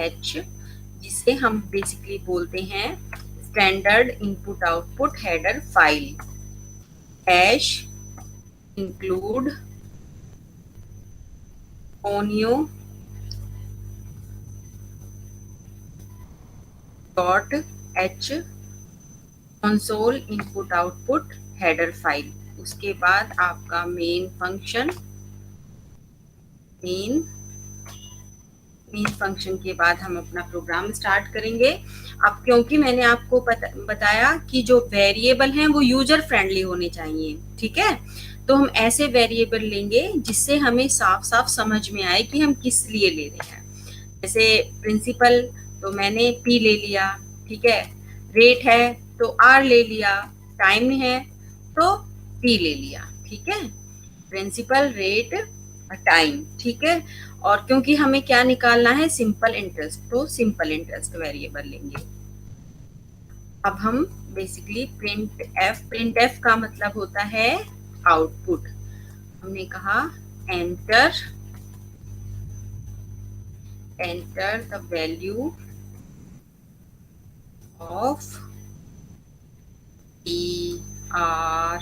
H, जिसे हम basically बोलते हैं standard input output header file. Dash include conio dot H console input output header file. उसके बाद आपका मेन फंक्शन, मेन फंक्शन के बाद हम अपना प्रोग्राम स्टार्ट करेंगे। अब क्योंकि मैंने आपको बताया कि जो वेरिएबल हैं वो यूजर फ्रेंडली होने चाहिए, ठीक है, तो हम ऐसे वेरिएबल लेंगे जिससे हमें साफ साफ समझ में आए कि हम किस लिए ले रहे हैं। जैसे प्रिंसिपल तो मैंने पी ले लिया, ठीक है, रेट है तो आर ले लिया, टाइम है तो टी ले लिया, ठीक है, प्रिंसिपल रेट टाइम, ठीक है। और क्योंकि हमें क्या निकालना है, सिंपल इंटरेस्ट, तो सिंपल इंटरेस्ट वेरिएबल लेंगे। अब हम बेसिकली प्रिंट एफ का मतलब होता है आउटपुट। हमने कहा enter the value of T, R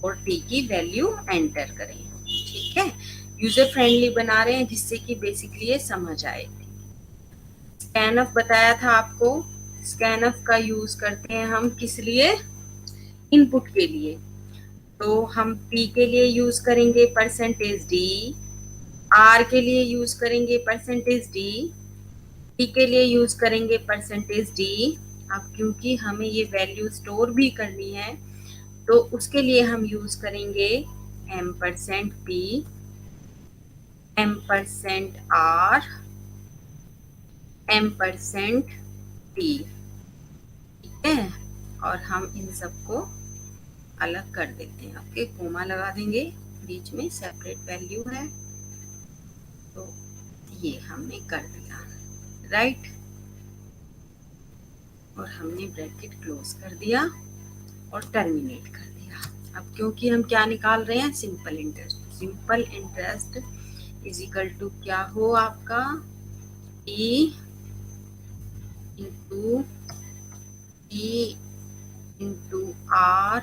और टी की वैल्यू एंटर करें, ठीक है। यूजर फ्रेंडली बना रहे हैं जिससे कि बेसिकली ये समझ आए। स्कैनफ बताया था आपको, स्कैनफ का यूज करते हैं हम किस लिए, इनपुट के लिए। तो हम पी के लिए यूज करेंगे परसेंटेज डी, आर के लिए यूज करेंगे परसेंटेज डी, टी के लिए यूज करेंगे परसेंटेज डी। अब क्योंकि हमें ये वैल्यू स्टोर भी करनी है तो उसके लिए हम यूज करेंगे %p, %r, %t, ठीक है। और हम इन सबको अलग कर देते हैं, ओके, कोमा लगा देंगे, बीच में सेपरेट वैल्यू है तो ये हमने कर दिया, राइट। और हमने ब्रैकेट क्लोज कर दिया और टर्मिनेट कर दिया। अब क्योंकि हम क्या निकाल रहे हैं, simple interest, simple interest is equal to क्या हो आपका, E into R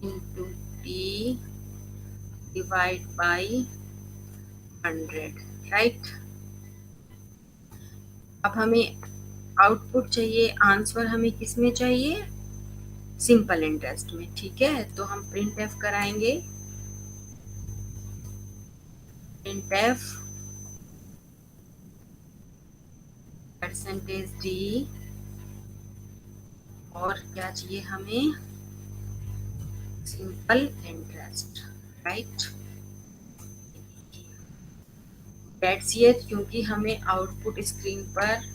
into T divide by 100, right. अब हमें आउटपुट चाहिए, आंसर हमें किस में चाहिए, सिंपल इंटरेस्ट में, ठीक है। तो हम प्रिंट एफ कराएंगे, प्रिंट एफ परसेंटेज डी और क्या चाहिए हमें, simple interest, right. That's it, क्योंकि हमें आउटपुट स्क्रीन पर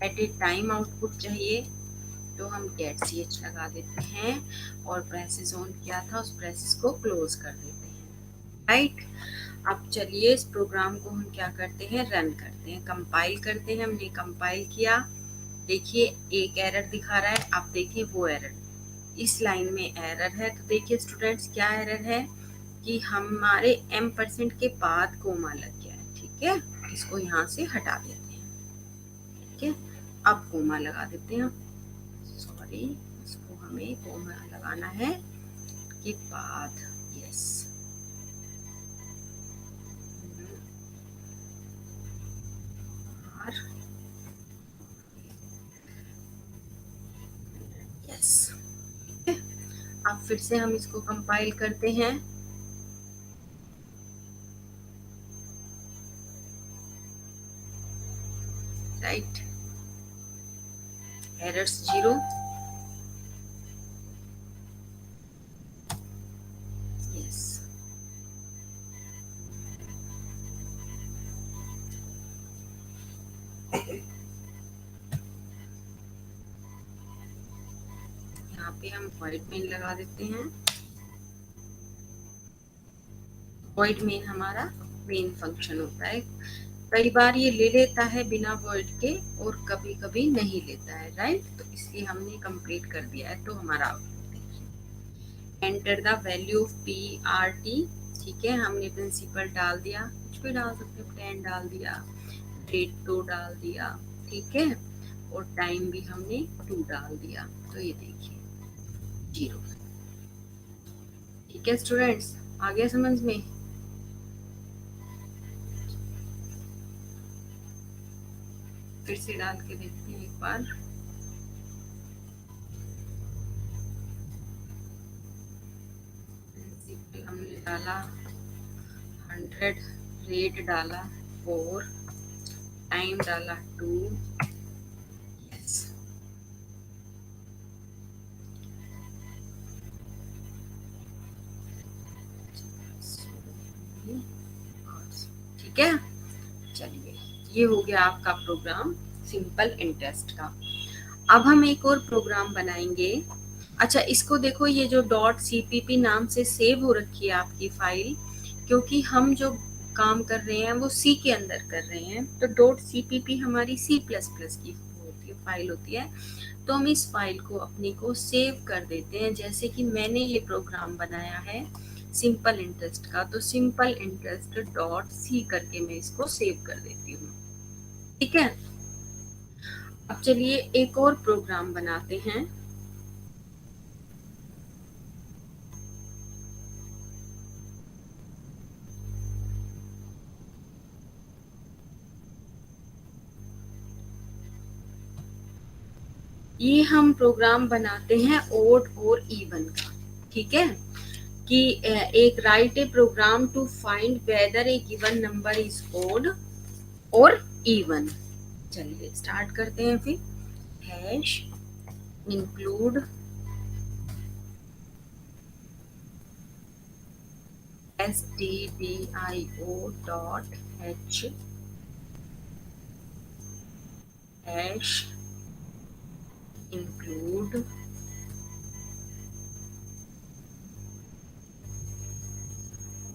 एट ए टाइम आउटपुट चाहिए तो हम गेट सी एच लगा देते हैं और ब्रेसेस ऑन किया था उस ब्रेसेस को क्लोज कर देते हैं, राइट। अब चलिए इस प्रोग्राम को हम क्या करते हैं, रन करते हैं, कंपाइल करते हैं। हमने कंपाइल किया, देखिए एक एरर दिखा रहा है, आप देखिए वो एरर, इस लाइन में एरर है। तो देखिए स्टूडेंट्स क्या एरर है कि हमारे %% के बाद कोमा लग गया है, ठीक है, इसको यहाँ से हटा देते हैं, ठीक है। अब कोमा लगा देते हैं, सॉरी, इसको हमें कोमा लगाना है के बाद, यस, यस, ठीक है। अब फिर से हम इसको कंपाइल करते हैं, राइट, एरर्स 0, यस, यहाँ पे हम वॉइड मेन लगा देते हैं। वॉइड मेन हमारा मेन फंक्शन होता है, कई बार ये ले लेता है बिना वॉइड के और कभी कभी नहीं लेता है, राइट। तो इसलिए हमने कंप्लीट कर दिया है। तो हमारा enter the value of P R T, ठीक है, हमने प्रिंसिपल डाल दिया, कुछ भी डाल सकते हैं, 10 डाल दिया, डेट 2 डाल दिया, ठीक है, और टाइम भी हमने 2 डाल दिया, तो ये देखिए 0। ठीक है स्टूडेंट्स, आ गया समझ में? फिर से डाल के देखते हैं एक बार। हमने डाला 100, रेट डाला 4, टाइम डाला 2। यस, ठीक है। चलिए, ये हो गया आपका प्रोग्राम सिंपल इंटरेस्ट का। अब हम एक और प्रोग्राम बनाएंगे। अच्छा, इसको देखो, ये जो डॉट सीपीपी नाम से सेव हो रखी है आपकी फाइल, क्योंकि हम जो काम कर रहे हैं वो सी के अंदर कर रहे हैं, तो डॉट सीपीपी हमारी C++ की होती है, फाइल होती है। तो हम इस फाइल को अपनी को सेव कर देते हैं। जैसे कि मैंने ये प्रोग्राम बनाया है सिंपल इंटरेस्ट का, तो सिंपल इंटरेस्ट डॉट सी करके मैं इसको सेव कर देती हूँ। ठीक है, अब चलिए एक और प्रोग्राम बनाते हैं। ये हम प्रोग्राम बनाते हैं ओड और इवन का। ठीक है, कि एक write a program to find whether a given number is odd और इवन। चलिए स्टार्ट करते हैं फिर। Hash include stdio dot h हैश include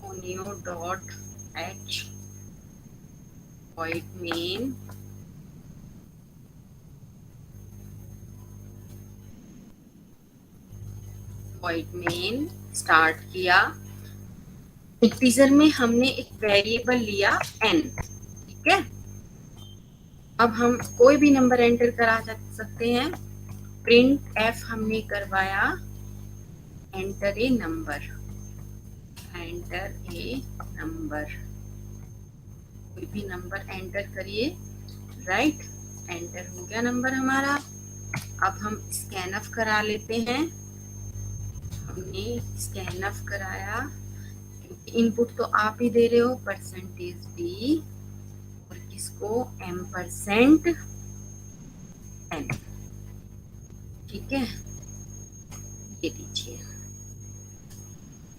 onio dot h void main start किया। इंटीजर में हमने एक वेरिएबल लिया n। ठीक है, अब हम कोई भी नंबर एंटर करा सकते हैं। प्रिंट f हमने करवाया एंटर ए नंबर, कोई भी नंबर एंटर करिए। राइट, एंटर हो गया नंबर हमारा। अब हम स्कैन ऑफ करा लेते हैं। हमने स्कैन ऑफ कराया, इनपुट तो आप ही दे रहे हो %b और किसको %n। ठीक है, ये दीजिए।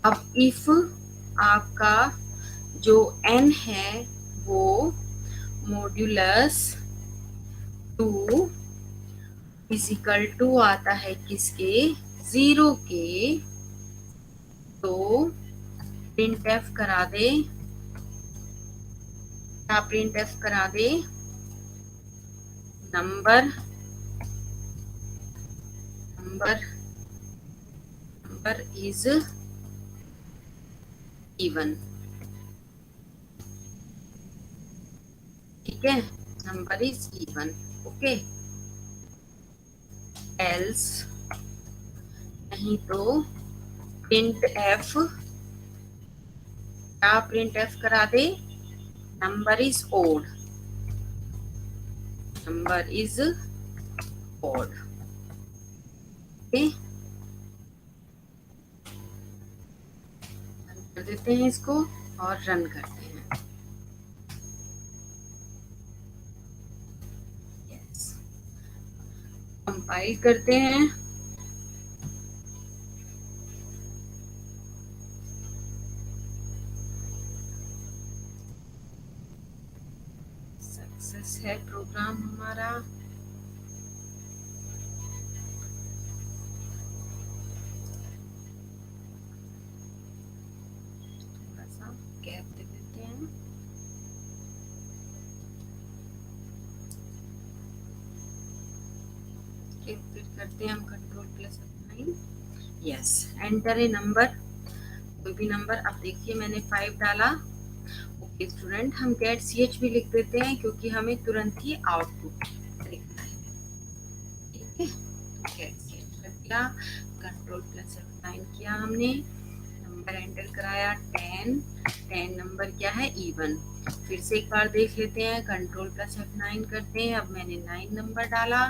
अब इफ आपका जो n है वो मॉड्यूलस 2 इजिकल टू आता है किसके, 0 के, तो प्रिंटफ करा दे, क्या प्रिंटफ करा दे, नंबर इज इवन। ठीक है, number is even. Okay, else नहीं तो प्रिंट एफ, क्या प्रिंट एफ करा दे, नंबर इज ओड, ओके, कर देते हैं इसको और रन करते हैं। यस, कंपाइल करते हैं। सक्सेस है प्रोग्राम हमारा। थोड़ा सा गैप दे देते हैं। फिर करते हैं हम Ctrl+F9। Yes, enter a number, कोई भी नंबर। अब देखिए मैंने 5 डाला। स्टूडेंट हम गेट सी एच भी लिख देते हैं क्योंकि हमें तुरंत ही आउटपुट लिखना है। ठीक है, तो गेट सी एच कर दिया, कंट्रोल प्लस F9 किया हमने, नंबर एंटर कराया 10, 10 नंबर क्या है इवन। फिर से एक बार देख लेते हैं, कंट्रोल प्लस F9 करते हैं। अब मैंने 9 नंबर डाला,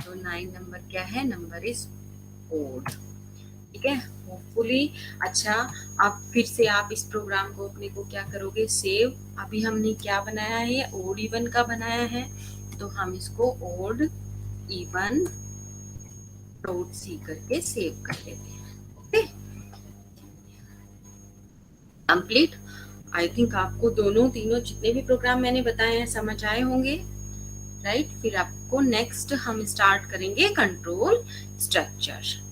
तो 9 नंबर क्या है, नंबर इज ओड। ठीक है, होपफुली। अच्छा, अब फिर से आप इस प्रोग्राम को अपने को क्या करोगे, सेव। अभी हमने क्या बनाया है, ओड इवन का बनाया है, तो हम इसको ओड इवन डॉट सी करके सेव कर लेते हैं। Okay, complete. आई थिंक आपको दोनों तीनों जितने भी प्रोग्राम मैंने बताए हैं समझ आए होंगे, राइट। फिर आपको नेक्स्ट हम स्टार्ट करेंगे कंट्रोल स्ट्रक्चर।